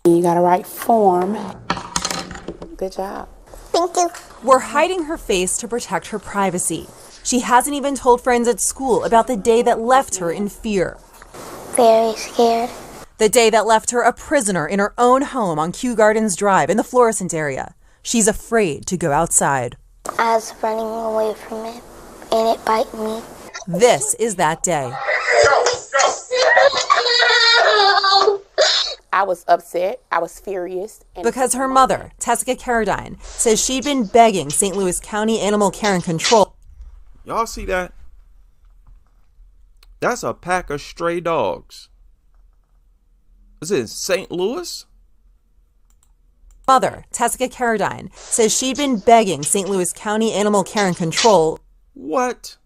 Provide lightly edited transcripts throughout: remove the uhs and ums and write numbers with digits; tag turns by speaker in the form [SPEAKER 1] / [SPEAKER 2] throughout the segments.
[SPEAKER 1] You got to write form. Good job.
[SPEAKER 2] Thank you.
[SPEAKER 3] We're hiding her face to protect her privacy. She hasn't even told friends at school about the day that left her in fear.
[SPEAKER 2] Very scared.
[SPEAKER 3] The day that left her a prisoner in her own home on Kew Gardens Drive in the Florissant area. She's afraid to go outside.
[SPEAKER 2] I was running away from it, and it bit me.
[SPEAKER 3] This is that day.
[SPEAKER 1] I was upset. I was furious.
[SPEAKER 3] Because her mother, Tessica Carradine, says she'd been begging St. Louis County Animal Care and Control.
[SPEAKER 4] Y'all see that? That's a pack of stray dogs. Is it in St. Louis?
[SPEAKER 3] Mother, Tessica Carradine, says she'd been begging St. Louis County Animal Care and Control.
[SPEAKER 4] What?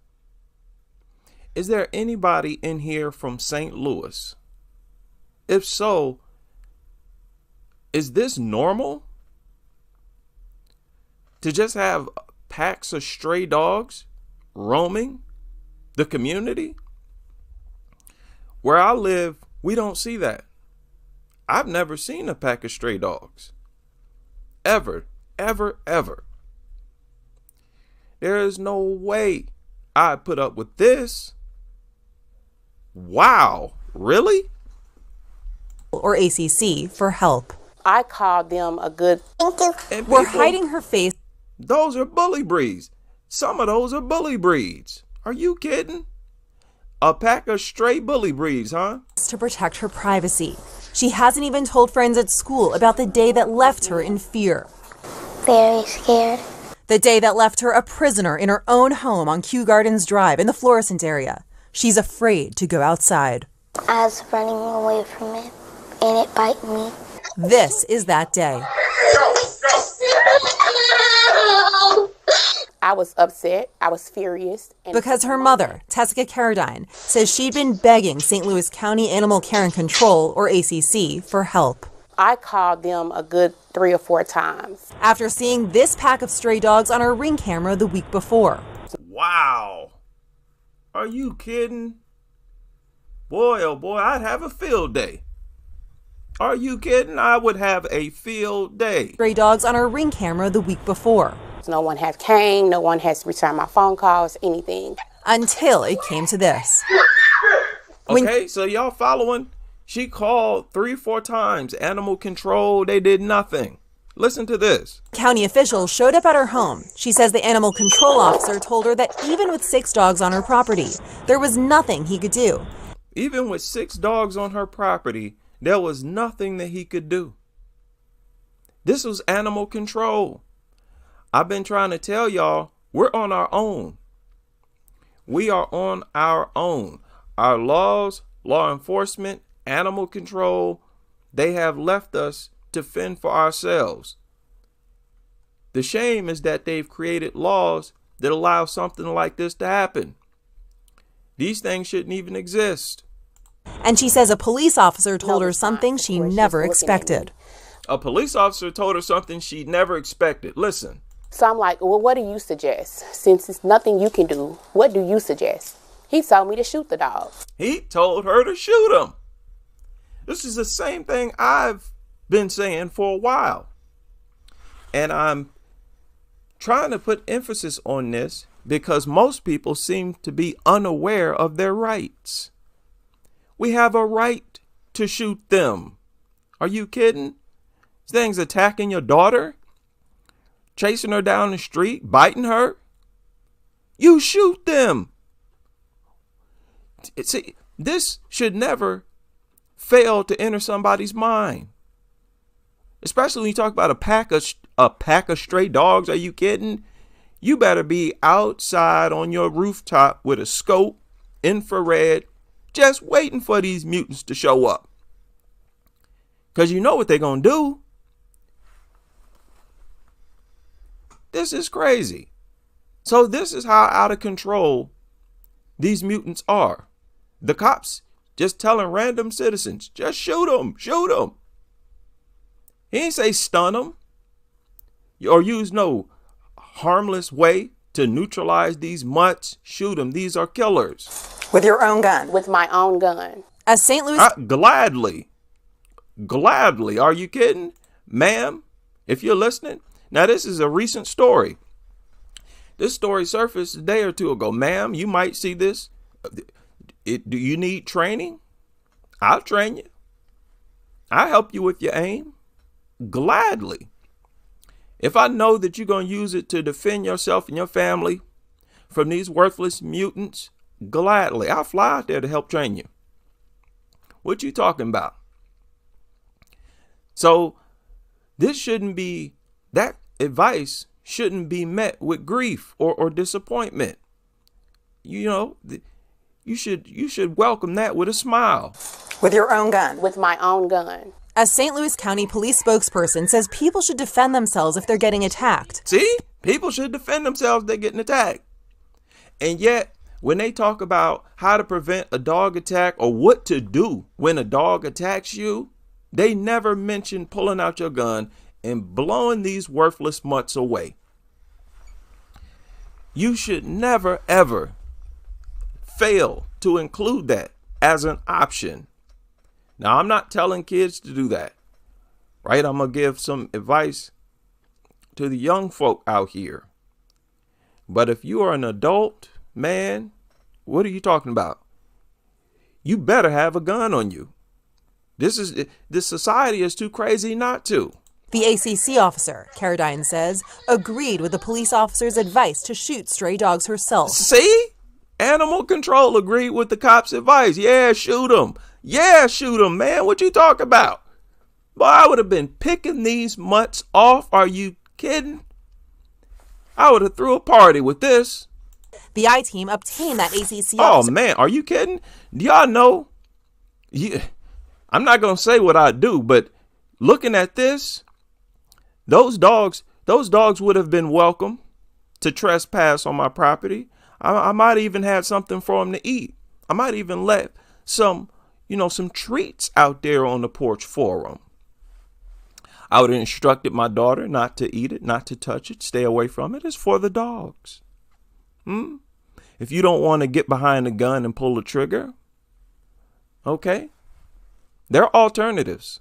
[SPEAKER 4] Is there anybody in here from St. Louis? If so, is this normal? To just have packs of stray dogs roaming the community? Where I live, we don't see that. I've never seen a pack of stray dogs. Ever, ever, ever. There is no way I'd put up with this. Wow, really?
[SPEAKER 3] Or ACC for help.
[SPEAKER 1] I called them a good...
[SPEAKER 2] Thank you.
[SPEAKER 4] And
[SPEAKER 3] We're
[SPEAKER 4] people,
[SPEAKER 3] hiding her face.
[SPEAKER 4] those are bully breeds. Some of those are bully breeds. Are you kidding? A pack of stray bully breeds, huh?
[SPEAKER 3] To protect her privacy. She hasn't even told friends at school about the day that left her in fear.
[SPEAKER 2] Very scared.
[SPEAKER 3] The day that left her a prisoner in her own home on Kew Gardens Drive in the Florissant area. She's afraid to go outside.
[SPEAKER 2] I was running away from it, and it bit me.
[SPEAKER 3] This is that day.
[SPEAKER 1] I was upset. I was furious.
[SPEAKER 3] Because her mother, Tessica Carradine, says she'd been begging St. Louis County Animal Care and Control, or ACC, for help.
[SPEAKER 1] I called them a good 3 or 4 times.
[SPEAKER 3] After seeing this pack of stray dogs on her Ring camera the week before.
[SPEAKER 4] Wow. Are you kidding? Boy, oh boy, I'd have a field day. Are you kidding? I would have a field day.
[SPEAKER 3] Stray dogs on her Ring camera the week before.
[SPEAKER 1] No one has came. No one has returned my phone calls, anything.
[SPEAKER 3] Until it came to this.
[SPEAKER 4] Okay, so y'all following? She called 3, 4 times. Animal control, they did nothing. Listen to this.
[SPEAKER 3] County officials showed up at her home. She says the animal control officer told her that even with 6 dogs on her property, there was nothing he could do.
[SPEAKER 4] Even with 6 dogs on her property, there was nothing that he could do. This was animal control. I've been trying to tell y'all, we're on our own. We are on our own. Our laws, law enforcement, animal control, they have left us to fend for ourselves. The shame is that they've created laws that allow something like this to happen. These things shouldn't even exist.
[SPEAKER 3] And she says a police officer told her something she never expected.
[SPEAKER 4] A police officer told her something she never expected. Listen.
[SPEAKER 1] So I'm like, well, what do you suggest? Since it's nothing you can do, what do you suggest? He told me to shoot the dog.
[SPEAKER 4] He told her to shoot him. This is the same thing I've been saying for a while. And I'm trying to put emphasis on this because most people seem to be unaware of their rights. We have a right to shoot them. Are you kidding? This thing's attacking your daughter, chasing her down the street, biting her. You shoot them. See, this should never fail to enter somebody's mind. Especially when you talk about a pack of stray dogs. Are you kidding? You better be outside on your rooftop with a scope, infrared, just waiting for these mutants to show up. Because you know what they're going to do. This is crazy. So this is how out of control these mutants are. The cops just telling random citizens, just shoot them, shoot them. He ain't say stun them or use no harmless way to neutralize these mutts. Shoot them. These are killers.
[SPEAKER 3] With your own gun.
[SPEAKER 1] With my own gun.
[SPEAKER 3] As St. Louis...
[SPEAKER 4] Gladly. Gladly. Are you kidding? Ma'am, if you're listening. Now, this is a recent story. This story surfaced a day or two ago. Ma'am, you might see this. Do you need training? I'll train you. I'll help you with your aim. Gladly. If I know that you're going to use it to defend yourself and your family from these worthless mutants, gladly. I'll fly out there to help train you. What you talking about? So this shouldn't be, that advice shouldn't be met with grief or disappointment. You know, you should welcome that with a smile.
[SPEAKER 3] With your own gun.
[SPEAKER 1] With my own gun.
[SPEAKER 3] A St. Louis County police spokesperson says people should defend themselves if they're getting attacked.
[SPEAKER 4] See, people should defend themselves if they're getting attacked. And yet, when they talk about how to prevent a dog attack or what to do when a dog attacks you, they never mention pulling out your gun and blowing these worthless mutts away. You should never, ever fail to include that as an option. Now, I'm not telling kids to do that, right? I'm going to give some advice to the young folk out here. But if you are an adult, man, what are you talking about? You better have a gun on you. This society is too crazy not to.
[SPEAKER 3] The ACC officer, Caradine says, agreed with the police officer's advice to shoot stray dogs herself.
[SPEAKER 4] See? Animal control agreed with the cop's advice. Yeah, shoot them. Yeah, shoot them, man. What you talking about? Boy, I would have been picking these mutts off. Are you kidding? I would have threw a party with this.
[SPEAKER 3] The I-Team obtained that ACC officer.
[SPEAKER 4] Oh, man. Are you kidding? Do y'all know? I'm not going to say what I do, but looking at this, those dogs would have been welcome to trespass on my property. I might even have something for them to eat. I might even let some treats out there on the porch for them. I would have instructed my daughter not to eat it, not to touch it, stay away from it. It's for the dogs. If you don't want to get behind the gun and pull the trigger, okay. There are alternatives.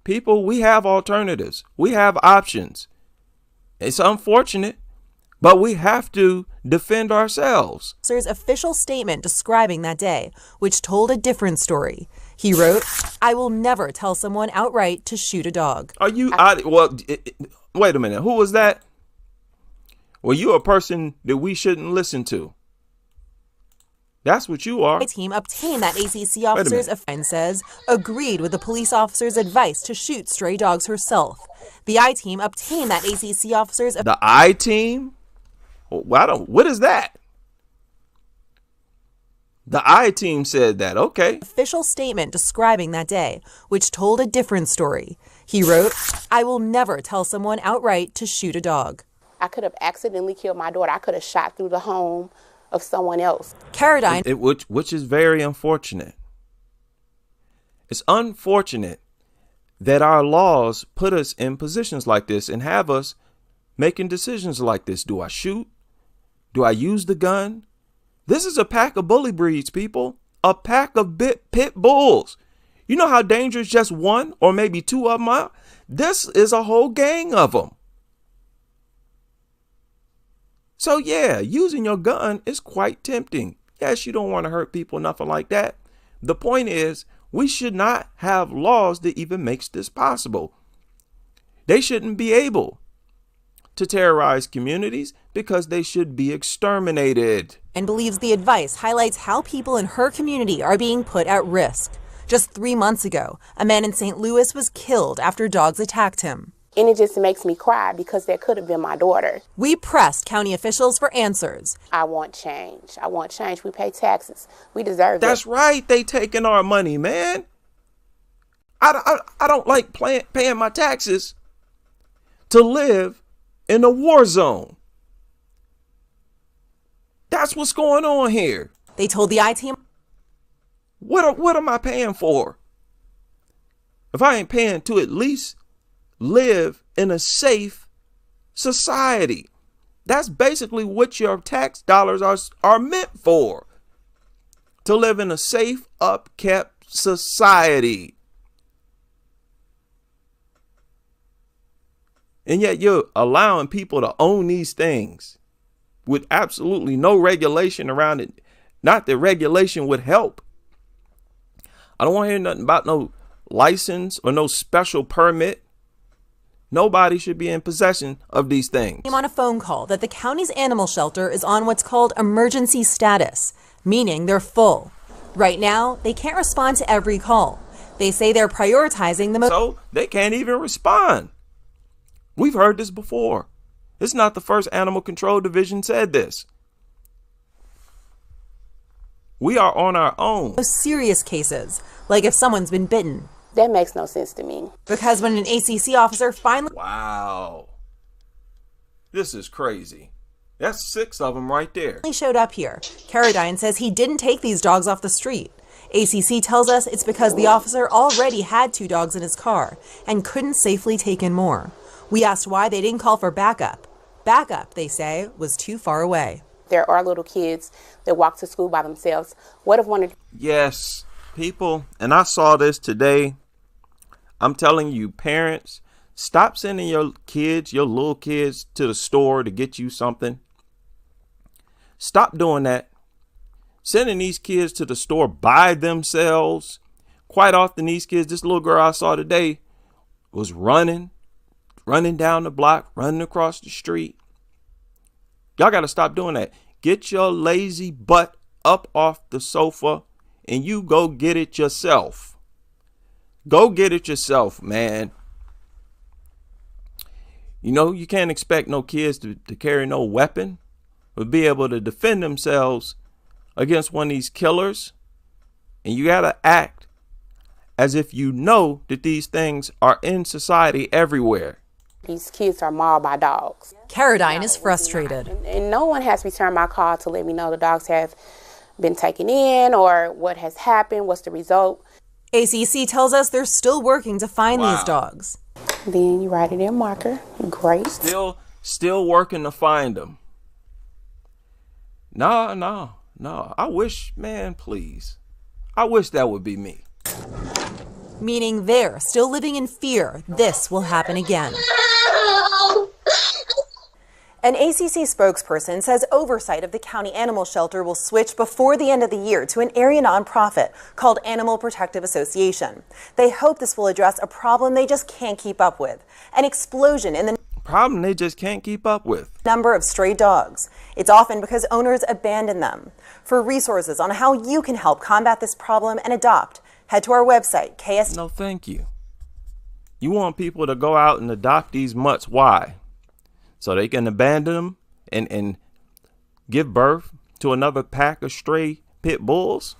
[SPEAKER 4] People, we have alternatives. We have options. It's unfortunate, but we have to defend ourselves.
[SPEAKER 3] Officer's official statement describing that day, which told a different story. He wrote, "I will never tell someone outright to shoot a dog."
[SPEAKER 4] Are you, wait a minute. Who was that? Well, you're a person that we shouldn't listen to. That's what you are.
[SPEAKER 3] The team obtained that ACC officer's and says, agreed with the police officer's advice to shoot stray dogs herself. The I-Team obtained that ACC officer's...
[SPEAKER 4] The I-Team? What is that? The I-Team said that. Okay.
[SPEAKER 3] Official statement describing that day, which told a different story. He wrote, "I will never tell someone outright to shoot a dog."
[SPEAKER 1] I could have accidentally killed my daughter. I could have shot through the home of someone else.
[SPEAKER 3] Caradine,
[SPEAKER 4] which is very unfortunate. It's unfortunate that our laws put us in positions like this and have us making decisions like this. Do I shoot? Do I use the gun? This is a pack of bully breeds, people. A pack of pit bulls. You know how dangerous just one or maybe two of them are? This is a whole gang of them. So yeah, using your gun is quite tempting. Yes, you don't want to hurt people, nothing like that. The point is, we should not have laws that even makes this possible. They shouldn't be able to terrorize communities because they should be exterminated.
[SPEAKER 3] And believes the advice highlights how people in her community are being put at risk. Just 3 months ago, a man in St. Louis was killed after dogs attacked him.
[SPEAKER 1] And it just makes me cry because that could have been my daughter.
[SPEAKER 3] We pressed county officials for answers.
[SPEAKER 1] I want change. I want change. We pay taxes. We deserve that.
[SPEAKER 4] That's right. They taking our money, man. I don't like paying my taxes to live in a war zone. That's what's going on here.
[SPEAKER 3] They told the I-Team.
[SPEAKER 4] What am I paying for? If I ain't paying to at least live in a safe society. That's basically what your tax dollars are meant for. To live in a safe, upkept society. And yet you're allowing people to own these things with absolutely no regulation around it. Not that regulation would help. I don't want to hear nothing about no license or no special permit. Nobody should be in possession of these things.
[SPEAKER 3] I'm on a phone call that the county's animal shelter is on what's called emergency status, meaning they're full. Right now, they can't respond to every call. They say they're prioritizing the most.
[SPEAKER 4] So they can't even respond. We've heard this before. It's not the first Animal Control Division said this. We are on our own.
[SPEAKER 3] Serious cases, like if someone's been bitten.
[SPEAKER 1] That makes no sense to me.
[SPEAKER 3] Because when an ACC officer finally
[SPEAKER 4] Wow. This is crazy. That's 6 of them right there.
[SPEAKER 3] showed up here, Carradine says he didn't take these dogs off the street. ACC tells us it's because the officer already had 2 dogs in his car and couldn't safely take in more. We asked why they didn't call for backup. Backup, they say, was too far away.
[SPEAKER 1] There are little kids that walk to school by themselves. What if one of
[SPEAKER 4] Yes, people, and I saw this today. I'm telling you, parents, stop sending your kids, your little kids, to the store to get you something. Stop doing that. Sending these kids to the store by themselves. Quite often these kids, this little girl I saw today was running down the block, running across the street. Y'all got to stop doing that. Get your lazy butt up off the sofa and you go get it yourself. Go get it yourself, man. You know, you can't expect no kids to carry no weapon or be able to defend themselves against one of these killers. And you got to act as if you know that these things are in society everywhere.
[SPEAKER 1] these kids are mauled by dogs.
[SPEAKER 3] Carradine is frustrated.
[SPEAKER 1] And no one has returned my call to let me know the dogs have been taken in or what has happened, what's the result.
[SPEAKER 3] ACC tells us they're still working to find these dogs.
[SPEAKER 1] Then you write it in marker. Great.
[SPEAKER 4] Still working to find them. No. I wish, man, please. I wish that would be me.
[SPEAKER 3] Meaning they're still living in fear this will happen again. An ACC spokesperson says oversight of the county animal shelter will switch before the end of the year to an area nonprofit called Animal Protective Association. They hope this will address a problem they just can't keep up with, an explosion in the
[SPEAKER 4] Problem they just can't keep up with.
[SPEAKER 3] Number of stray dogs. It's often because owners abandon them. For resources on how you can help combat this problem and adopt, head to our website, KS.
[SPEAKER 4] No, thank you. You want people to go out and adopt these mutts. Why? So they can abandon them and give birth to another pack of stray pit bulls?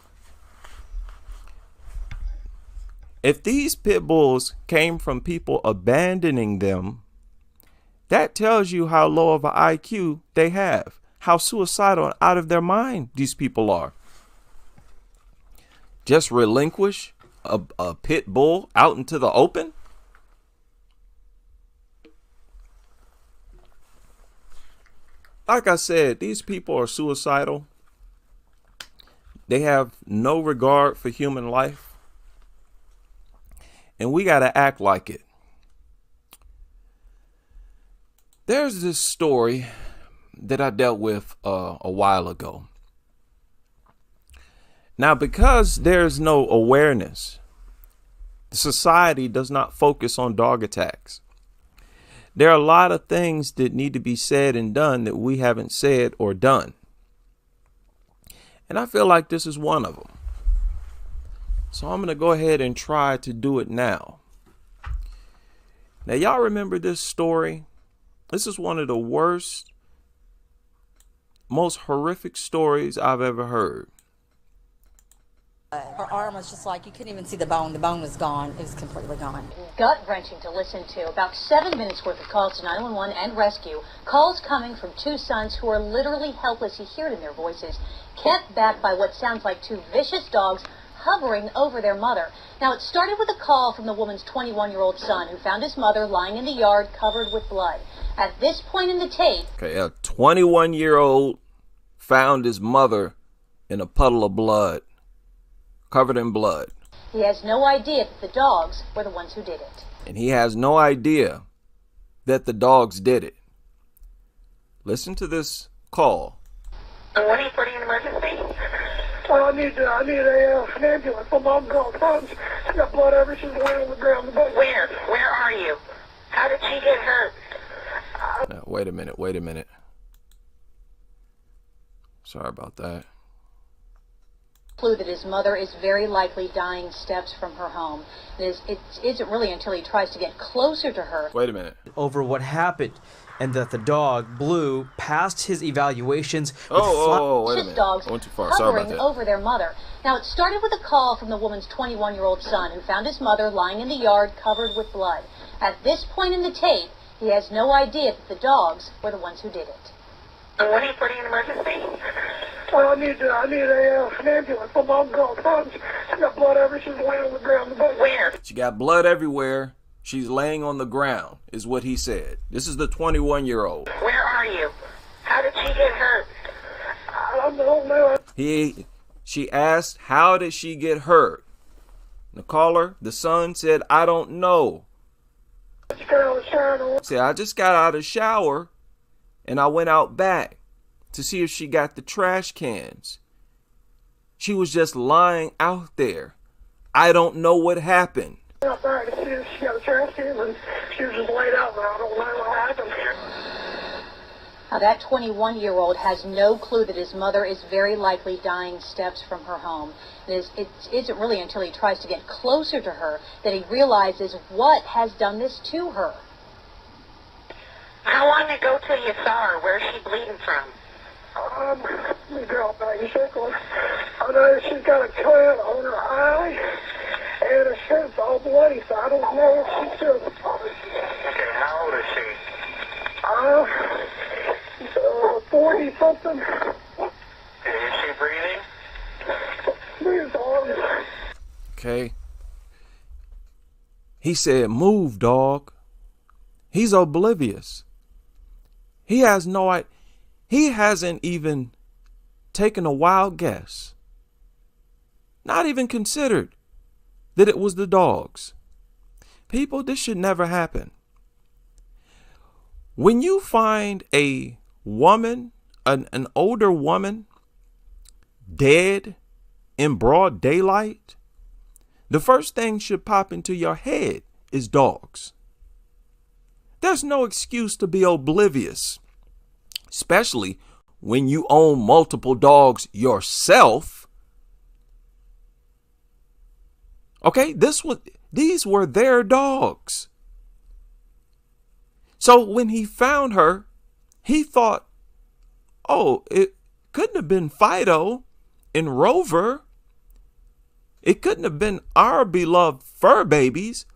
[SPEAKER 4] If these pit bulls came from people abandoning them, that tells you how low of an IQ they have, how suicidal and out of their mind these people are. Just relinquish a pit bull out into the open? Like I said, these people are suicidal. They have no regard for human life. And we got to act like it. There's this story that I dealt with a while ago. Now, because there's no awareness, society does not focus on dog attacks. There are a lot of things that need to be said and done that we haven't said or done. And I feel like this is one of them. So I'm going to go ahead and try to do it now. Now, y'all remember this story? This is one of the worst, most horrific stories I've ever heard.
[SPEAKER 5] Her arm was just like, you couldn't even see the bone. The bone was gone. It was completely gone.
[SPEAKER 6] Gut-wrenching to listen to. About 7 minutes worth of calls to 911 and rescue. Calls coming from two sons who are literally helpless. You hear it in their voices. Kept back by what sounds like two vicious dogs hovering over their mother. Now, it started with a call from the woman's 21-year-old son who found his mother lying in the yard covered with blood. At this point in the tape...
[SPEAKER 4] Okay, a 21-year-old found his mother in a puddle of blood, covered in blood.
[SPEAKER 6] He has no idea that the dogs were the ones who did it.
[SPEAKER 4] And he has no idea that the dogs did it. Listen to this call.
[SPEAKER 7] 140 an emergency?
[SPEAKER 8] I need an ambulance. My mom called tons. She got blood everywhere. She's laying on the ground.
[SPEAKER 7] Where? Where are you? How did she get hurt?
[SPEAKER 4] Now, wait a minute. Sorry about that.
[SPEAKER 6] Clue that his mother is very likely dying steps from her home. It isn't really until he tries to get closer to her.
[SPEAKER 4] Wait a minute.
[SPEAKER 9] Over what happened, and that the dog, Blue, passed his evaluations.
[SPEAKER 4] Wait a minute.
[SPEAKER 6] Dogs
[SPEAKER 4] I went too far. Sorry about
[SPEAKER 6] hovering
[SPEAKER 4] that.
[SPEAKER 6] over their mother. Now, it started with a call from the woman's 21-year-old son who found his mother lying in the yard covered with blood. At this point in the tape, he has no idea that the dogs were the ones who did it.
[SPEAKER 7] 140 an emergency?
[SPEAKER 8] I need an ambulance. My mom called tons. She got blood everywhere. She's laying on the ground.
[SPEAKER 7] Where?
[SPEAKER 4] She got blood everywhere. She's laying on the ground, is what he said. This is the 21-year-old.
[SPEAKER 7] Where are you? How did she get hurt?
[SPEAKER 8] I don't know.
[SPEAKER 4] She asked, how did she get hurt? The caller, the son, said, I don't know. Said, I just got out of the shower and I went out back to see if she got the trash cans. She was just lying out there. I don't know what happened.
[SPEAKER 8] Out there to see if she got the trash cans, and she was just laid out there. I don't know what happened.
[SPEAKER 6] Now, that 21-year-old has no clue that his mother is very likely dying steps from her home. It isn't really until he tries to get closer to her that he realizes what has done this to her.
[SPEAKER 7] How long ago till you saw her? Where's she bleeding from?
[SPEAKER 8] Let me draw back a second. I know she's got a cut on her eye, and her shirt's all bloody, so I don't know if she's still...
[SPEAKER 7] Okay, how old is she?
[SPEAKER 8] 40-something.
[SPEAKER 7] Is she breathing?
[SPEAKER 8] Breathes on.
[SPEAKER 4] Okay. He said, move, dog. He's oblivious. He has no idea. He hasn't even taken a wild guess. Not even considered that it was the dogs. People, this should never happen. When you find a woman, an older woman, dead in broad daylight, the first thing should pop into your head is dogs. There's no excuse to be oblivious, especially when you own multiple dogs yourself. Okay, these were their dogs. So when he found her, he thought, oh, it couldn't have been Fido and Rover. It couldn't have been our beloved fur babies.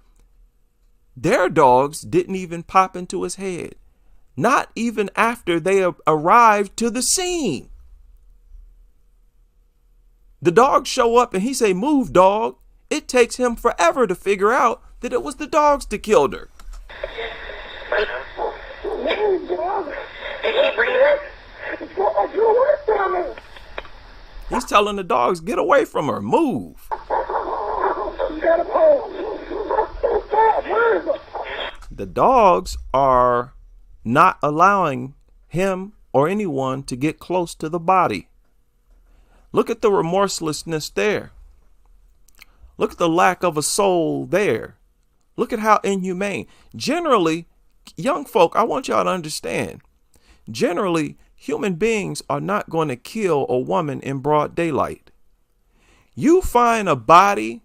[SPEAKER 4] Their dogs didn't even pop into his head. Not even after they arrived to the scene. The dogs show up and he say, move, dog. It takes him forever to figure out that it was the dogs that killed her.
[SPEAKER 8] Move, dog.
[SPEAKER 7] Is she breathing?
[SPEAKER 8] Get away from her.
[SPEAKER 4] He's telling the dogs, get away from her, move.
[SPEAKER 8] She's got a pole. Where is it?
[SPEAKER 4] The dogs are not allowing him or anyone to get close to the body. Look at the remorselessness there. Look at the lack of a soul there. Look at how inhumane. Generally, young folk, I want y'all to understand, generally, human beings are not going to kill a woman in broad daylight. You find a body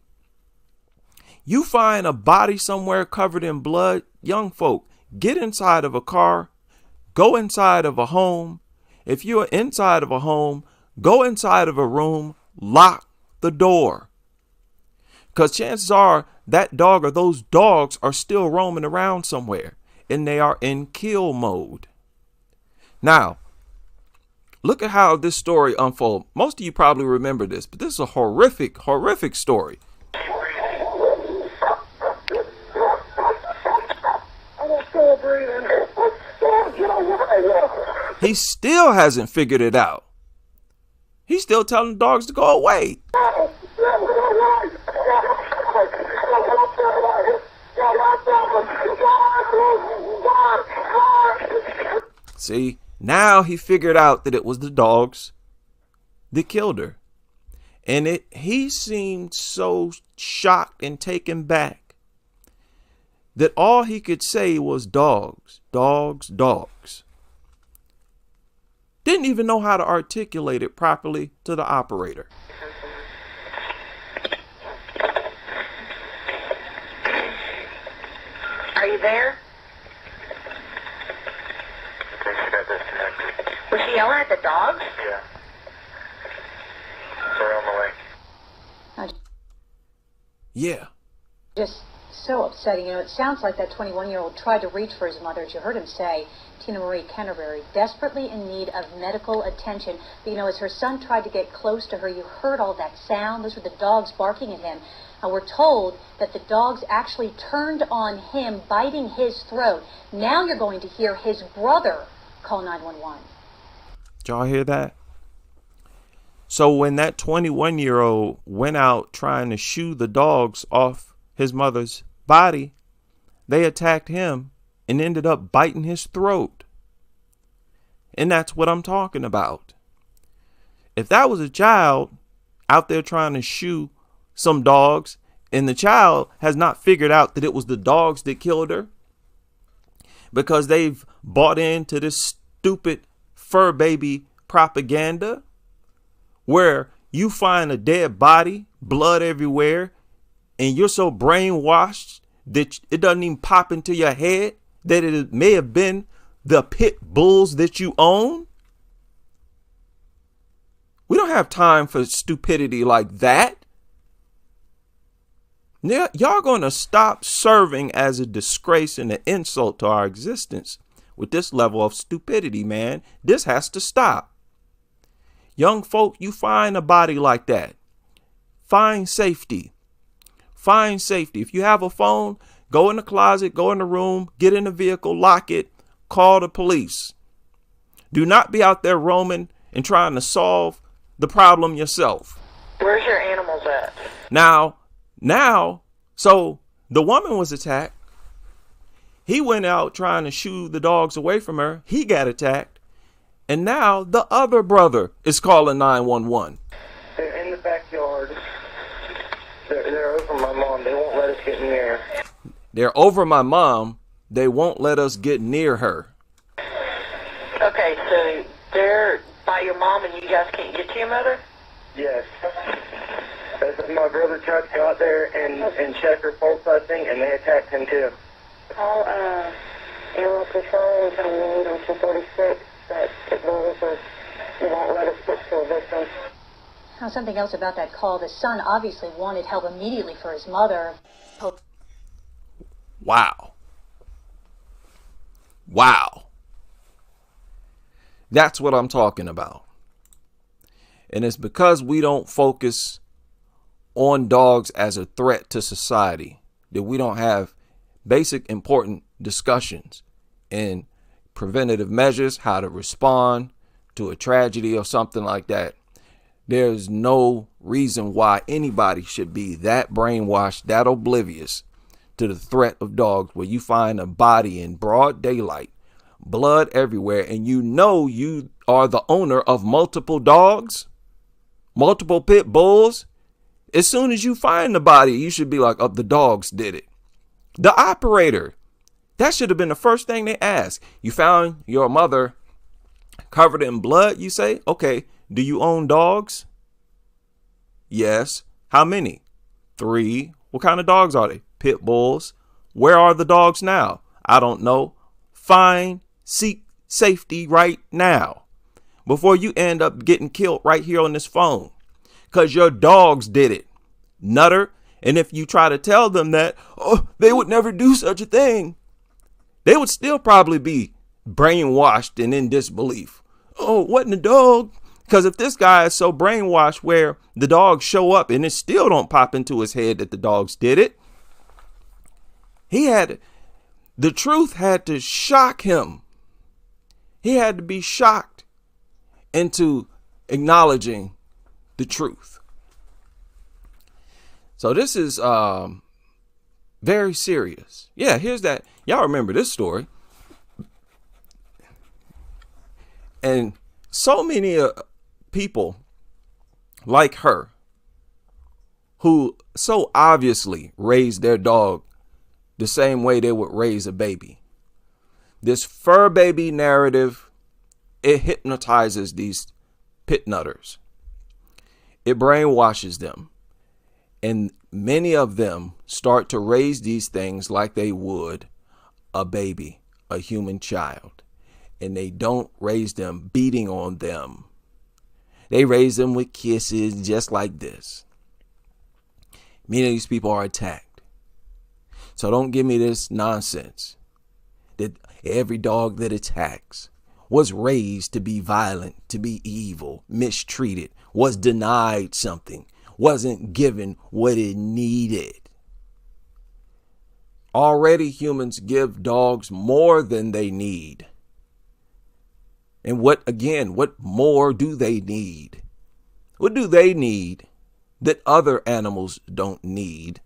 [SPEAKER 4] somewhere covered in blood, young folk, get inside of a car, go inside of a home. If you're inside of a home, go inside of a room, lock the door. Because chances are that dog or those dogs are still roaming around somewhere and they are in kill mode. Now, look at how this story unfolds. Most of you probably remember this, but this is a horrific, horrific story.
[SPEAKER 8] Still breathing.
[SPEAKER 4] He still hasn't figured it out. He's still telling the dogs to go away. See, now he figured out that it was the dogs that killed her. And he seemed so shocked and taken back that all he could say was dogs, dogs, dogs. Didn't even know how to articulate it properly to the operator.
[SPEAKER 7] Are you there?
[SPEAKER 8] I think she got disconnected.
[SPEAKER 7] Was she yelling at the dogs?
[SPEAKER 8] Yeah. They're on the way.
[SPEAKER 4] Yeah.
[SPEAKER 6] Just so upsetting. You know, it sounds like that 21-year-old tried to reach for his mother, as you heard him say, Tina Marie Canterbury, desperately in need of medical attention. But, you know, as her son tried to get close to her, you heard all that sound. Those were the dogs barking at him. And we're told that the dogs actually turned on him, biting his throat. Now you're going to hear his brother call 911.
[SPEAKER 4] Did y'all hear that? So when that 21-year-old went out trying to shoo the dogs off his mother's body, they attacked him and ended up biting his throat. And that's what I'm talking about. If that was a child out there trying to shoo some dogs and the child has not figured out that it was the dogs that killed her because they've bought into this stupid fur baby propaganda where you find a dead body, blood everywhere, and you're so brainwashed that it doesn't even pop into your head that it may have been the pit bulls that you own. We don't have time for stupidity like that. Now, y'all going to stop serving as a disgrace and an insult to our existence with this level of stupidity, man. This has to stop. Young folk, you find a body like that. Find safety. Find safety. If you have a phone, go in the closet, go in the room, get in the vehicle, lock it, call the police. Do not be out there roaming and trying to solve the problem yourself.
[SPEAKER 7] Where's your animals at?
[SPEAKER 4] Now, so the woman was attacked. He went out trying to shoo the dogs away from her. He got attacked. And now the other brother is calling 911.
[SPEAKER 8] They're in the backyard. They're over my mom. They won't let us get near.
[SPEAKER 4] They're over my mom. They won't let us get near her.
[SPEAKER 7] Okay, so they're by your mom and you guys can't get to your mother?
[SPEAKER 8] Yes. My brother tried to go out there and check her pulse, I think, and they attacked him too. Call animal control and tell them we need on 246 that the bulls won't let us get to a victim.
[SPEAKER 6] Now, something else about that call. The son obviously wanted help immediately for his mother.
[SPEAKER 4] Wow. Wow. That's what I'm talking about. And it's because we don't focus on dogs as a threat to society that we don't have basic important discussions in preventative measures, how to respond to a tragedy or something like that. There's no reason why anybody should be that brainwashed, that oblivious to the threat of dogs, where you find a body in broad daylight, blood everywhere, and you know you are the owner of multiple dogs, multiple pit bulls. As soon as you find the body, you should be like, oh, the dogs did it. The operator, that should have been the first thing they asked. You found your mother covered in blood, you say? Okay, do you own dogs? Yes. How many? 3. What kind of dogs are they? Pit bulls. Where are the dogs now? I don't know. Seek safety right now before you end up getting killed right here on this phone because your dogs did it, nutter. And if you try to tell them that, oh, they would never do such a thing, they would still probably be brainwashed and in disbelief. Oh, wasn't a dog? Because if this guy is so brainwashed where the dogs show up and it still don't pop into his head that the dogs did it, the truth had to shock him. He had to be shocked into acknowledging the truth. So this is very serious. Yeah, here's that. Y'all remember this story. And so many people like her who so obviously raised their dog the same way they would raise a baby. This fur baby narrative, it hypnotizes these pit nutters. It brainwashes them. And many of them start to raise these things like they would a baby, a human child. And they don't raise them beating on them. They raise them with kisses just like this. Many of these people are attacked. So don't give me this nonsense that every dog that attacks was raised to be violent, to be evil, mistreated, was denied something, wasn't given what it needed. Already humans give dogs more than they need. And what more do they need? What do they need that other animals don't need,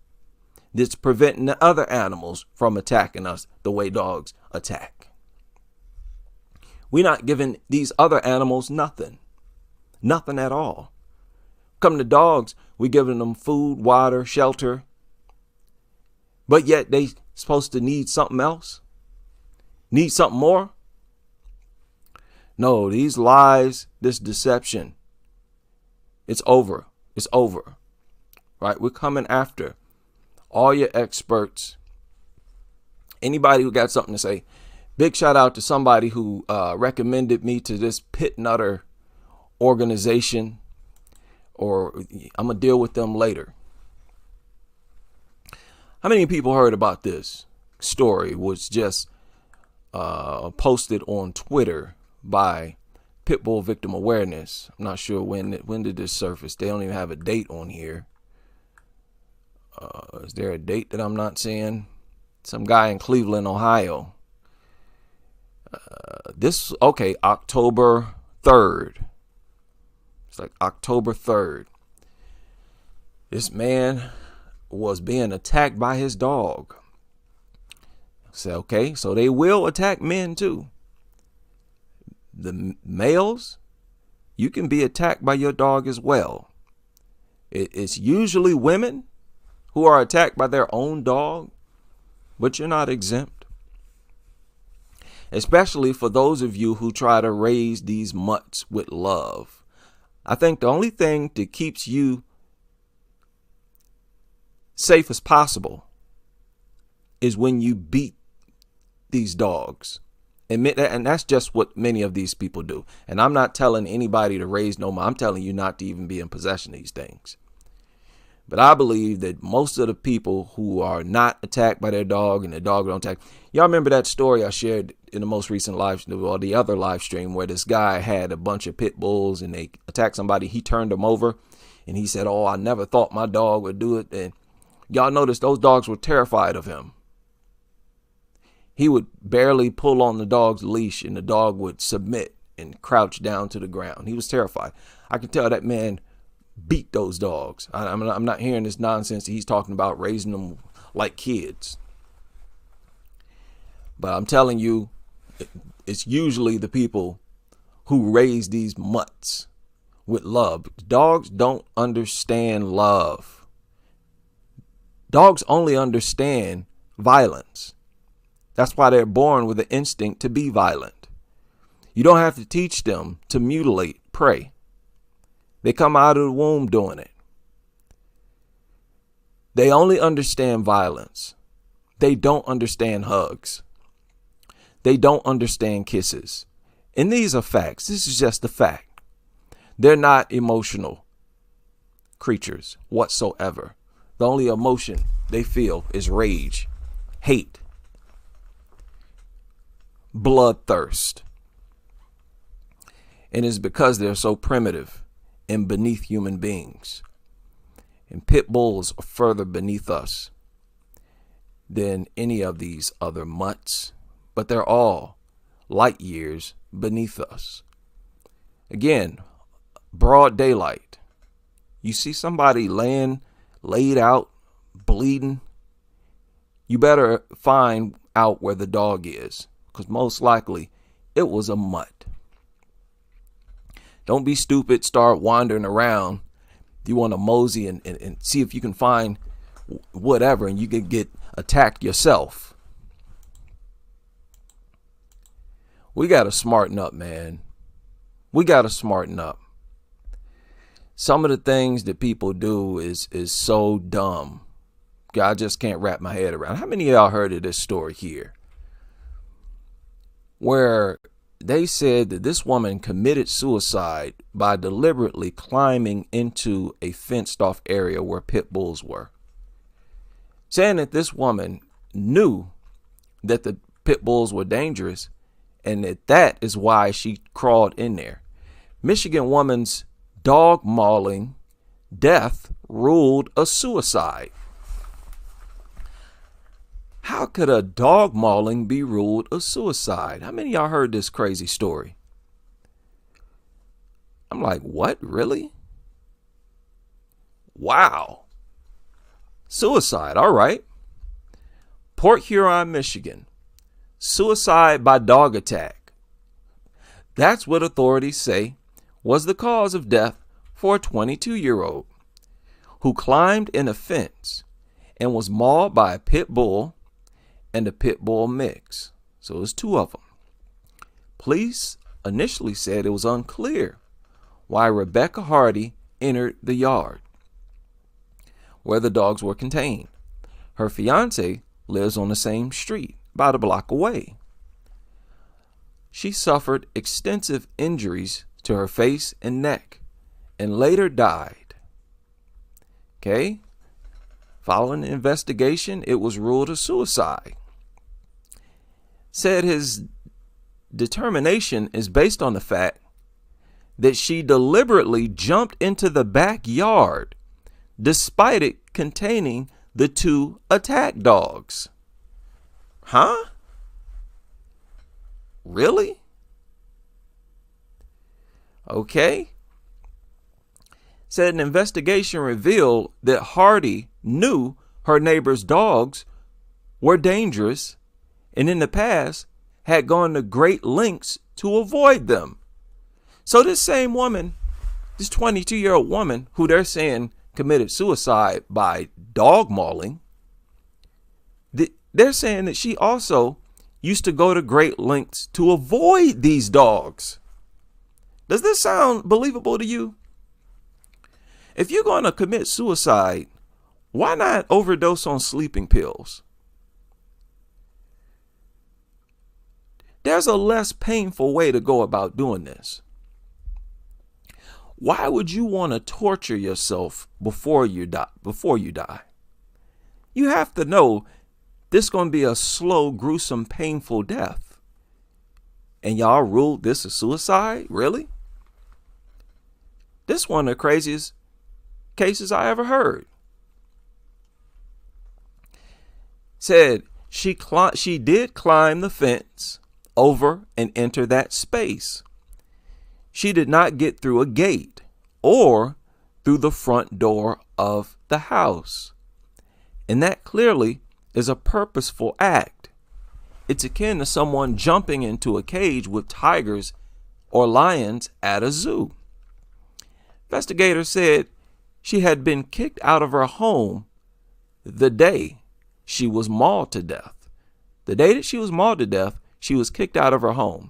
[SPEAKER 4] that's preventing the other animals from attacking us the way dogs attack? We're not giving these other animals nothing at all. Come to dogs, we're giving them food, water, shelter, but yet they supposed to need something else, need something more. No, these lies, this deception, it's over. It's over. Right? We're coming after all your experts. Anybody who got something to say. Big shout out to somebody who recommended me to this pit nutter organization, or I'm going to deal with them later. How many people heard about this story? Was just posted on Twitter by Pitbull Victim Awareness. I'm not sure when did this surface. They don't even have a date on here. Is there a date that I'm not seeing? Some guy in Cleveland, Ohio. October 3rd. It's like October 3rd. This man was being attacked by his dog. Say, okay, so they will attack men too. The males, you can be attacked by your dog as well. It's usually women who are attacked by their own dog, but you're not exempt. Especially for those of you who try to raise these mutts with love. I think the only thing that keeps you safe as possible is when you beat these dogs. Admit that, and that's just what many of these people do. And I'm not telling anybody to raise no more. I'm telling you not to even be in possession of these things. But I believe that most of the people who are not attacked by their dog and the dog don't attack. Y'all remember that story I shared in the most recent the other live stream, where this guy had a bunch of pit bulls and they attacked somebody. He turned them over and he said, "Oh, I never thought my dog would do it." And y'all notice those dogs were terrified of him. He would barely pull on the dog's leash and the dog would submit and crouch down to the ground. He was terrified. I can tell that man beat those dogs. I'm not hearing this nonsense that he's talking about raising them like kids. But I'm telling you, it's usually the people who raise these mutts with love. Dogs don't understand love. Dogs only understand violence. That's why they're born with an instinct to be violent. You don't have to teach them to mutilate prey. They come out of the womb doing it. They only understand violence. They don't understand hugs. They don't understand kisses. And these are facts. This is just a fact. They're not emotional creatures whatsoever. The only emotion they feel is rage, hate, bloodthirst. And it's because they're so primitive and beneath human beings. And pit bulls are further beneath us than any of these other mutts, but they're all light years beneath us. Again, broad daylight. You see somebody laid out, bleeding, you better find out where the dog is, because most likely it was a mutt. Don't be stupid. Start wandering around. You want to mosey and see if you can find whatever, and you can get attacked yourself. We got to smarten up, man. We got to smarten up. Some of the things that people do is so dumb. I just can't wrap my head around. How many of y'all heard of this story here? Where they said that this woman committed suicide by deliberately climbing into a fenced off area where pit bulls were. Saying that this woman knew that the pit bulls were dangerous and that is why she crawled in there. Michigan woman's dog mauling death ruled a suicide. How could a dog mauling be ruled a suicide? How many of y'all heard this crazy story? I'm like, what? Really? Wow. Suicide. All right. Port Huron, Michigan. Suicide by dog attack. That's what authorities say was the cause of death for a 22-year-old who climbed in a fence and was mauled by a pit bull and a pit bull mix. So it was two of them. Police initially said it was unclear why Rebecca Hardy entered the yard where the dogs were contained. Her fiance lives on the same street, about a block away. She suffered extensive injuries to her face and neck and later died. Okay? Following the investigation, it was ruled a suicide. Said his determination is based on the fact that she deliberately jumped into the backyard despite it containing the two attack dogs. Huh? Really? Okay. Said an investigation revealed that Hardy knew her neighbor's dogs were dangerous and in the past had gone to great lengths to avoid them. So this same woman, this 22-year-old woman who they're saying committed suicide by dog mauling, they're saying that she also used to go to great lengths to avoid these dogs. Does this sound believable to you? If you're going to commit suicide, why not overdose on sleeping pills? There's a less painful way to go about doing this. Why would you want to torture yourself before you die? You have to know this is going to be a slow, gruesome, painful death. And y'all ruled this a suicide? Really? This is one of the craziest cases I ever heard. Said she did climb the fence over and enter that space. She did not get through a gate or through the front door of the house. And that clearly is a purposeful act. It's akin to someone jumping into a cage with tigers or lions at a zoo. Investigators said she had been kicked out of her home the day she was mauled to death. The day that she was mauled to death, she was kicked out of her home.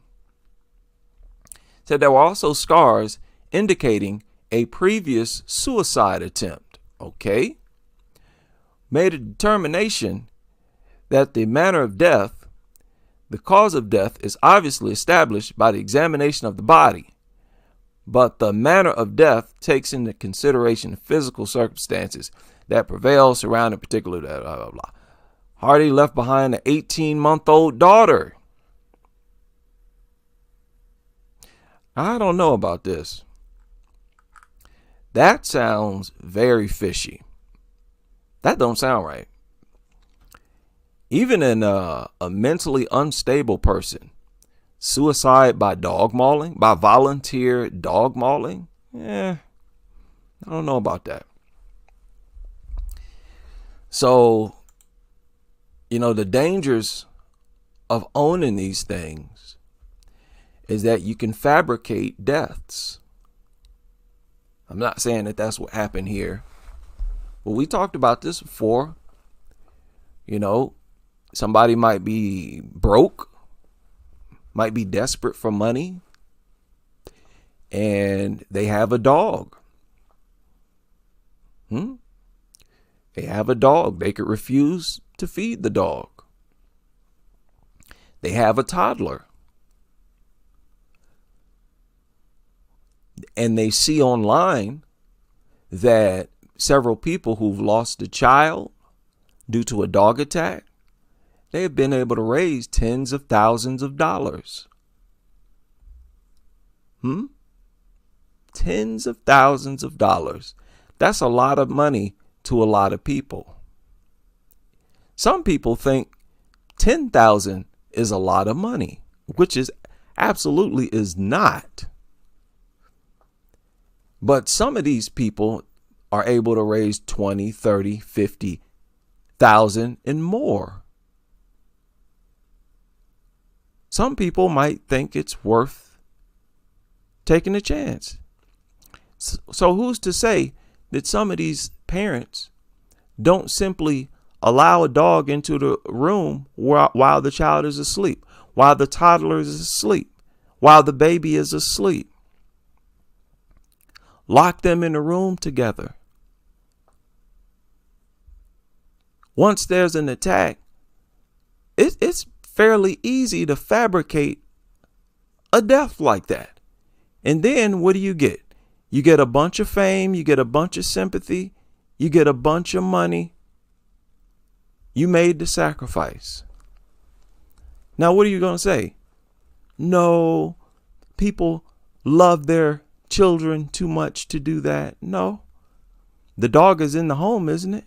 [SPEAKER 4] Said there were also scars indicating a previous suicide attempt. Okay. Made a determination that the manner of death, the cause of death, is obviously established by the examination of the body. But the manner of death takes into consideration the physical circumstances that prevail surrounding particular blah, blah, blah. Hardy left behind an 18-month-old daughter. I don't know about this. That sounds very fishy. That don't sound right. Even in a mentally unstable person, suicide by dog mauling, by volunteer dog mauling, I don't know about that. So, the dangers of owning these things is that you can fabricate deaths. I'm not saying that that's what happened here, but we talked about this before. You know, somebody might be broke, might be desperate for money, and they have a dog. They have a dog. They could refuse to feed the dog. They have a toddler. And they see online that several people who've lost a child due to a dog attack, they have been able to raise tens of thousands of dollars. Tens of thousands of dollars. That's a lot of money to a lot of people. Some people think 10,000 is a lot of money, which is absolutely is not. But some of these people are able to raise 20, 30, 50,000 and more. Some people might think it's worth taking a chance. So who's to say that some of these parents don't simply allow a dog into the room while the child is asleep, while the toddler is asleep, while the baby is asleep? Lock them in a room together. Once there's an attack, it's fairly easy to fabricate a death like that. And then what do you get? You get a bunch of fame, you get a bunch of sympathy, you get a bunch of money. You made the sacrifice. Now, what are you going to say? No, people love their children too much to do that. No, the dog is in the home, isn't it?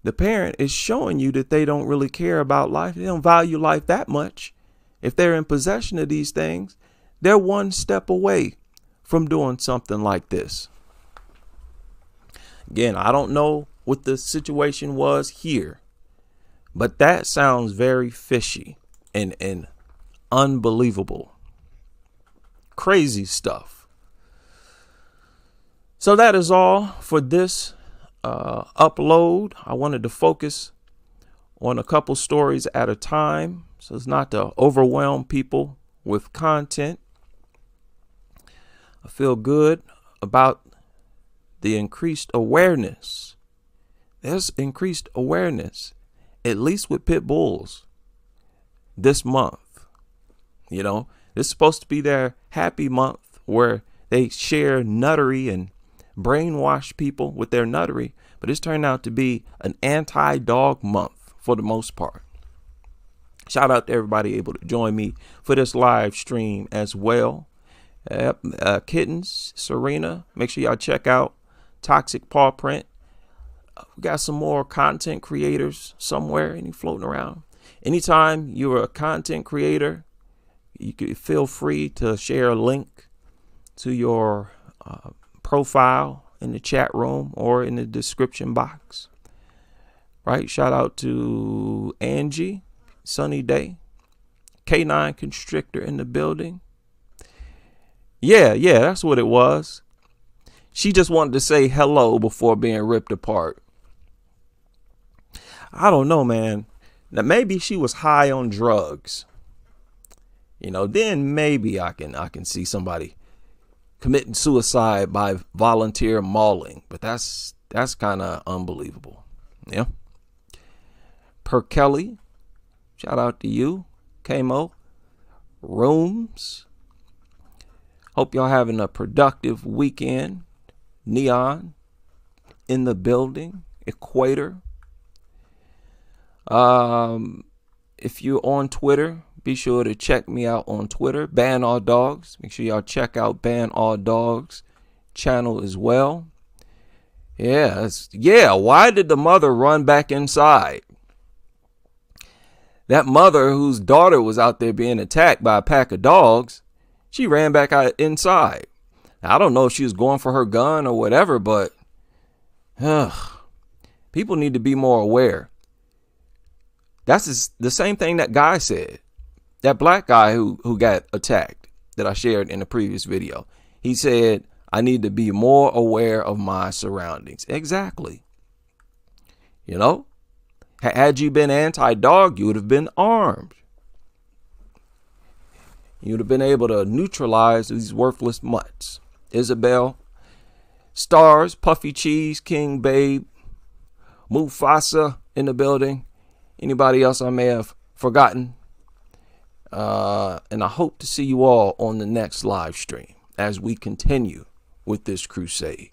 [SPEAKER 4] The parent is showing you that they don't really care about life. They don't value life that much. If they're in possession of these things, they're one step away from doing something like this. Again, I don't know what the situation was here, but that sounds very fishy and unbelievable. Crazy stuff. So that is all for this upload. I wanted to focus on a couple stories at a time, so as not to overwhelm people with content. I feel good about the increased awareness. There's increased awareness, at least with pit bulls, this month. You know, this is supposed to be their happy month where they share nuttery and brainwash people with their nuttery, but it's turned out to be an anti-dog month for the most part. Shout out to everybody able to join me for this live stream as well. Kittens, Serena, make sure y'all check out Toxic Paw Print. We got some more content creators somewhere, any floating around. Anytime you're a content creator, you can feel free to share a link to your profile in the chat room or in the description box. Right? Shout out to Angie, Sunny Day, K9 Constrictor in the building. Yeah, that's what it was. She just wanted to say hello before being ripped apart. I don't know, man. Now, maybe she was high on drugs. You know, then maybe I can see somebody committing suicide by volunteer mauling. But that's kind of unbelievable. Yeah. Per Kelly, shout out to you. Kamo. Rooms. Hope y'all having a productive weekend. Neon in the building. Equator. If you're on Twitter, be sure to check me out on Twitter. Ban All Dogs. Make sure y'all check out Ban All Dogs channel as well. Yeah. Why did the mother run back inside? That mother whose daughter was out there being attacked by a pack of dogs, she ran back out inside. Now, I don't know if she was going for her gun or whatever, but people need to be more aware. That's the same thing that guy said. That black guy who got attacked that I shared in the previous video. He said, I need to be more aware of my surroundings. Exactly. You know, had you been anti-dog, you would have been armed. You'd have been able to neutralize these worthless mutts. Isabel, Stars, Puffy Cheese, King Babe, Mufasa in the building. Anybody else I may have forgotten? And I hope to see you all on the next live stream as we continue with this crusade.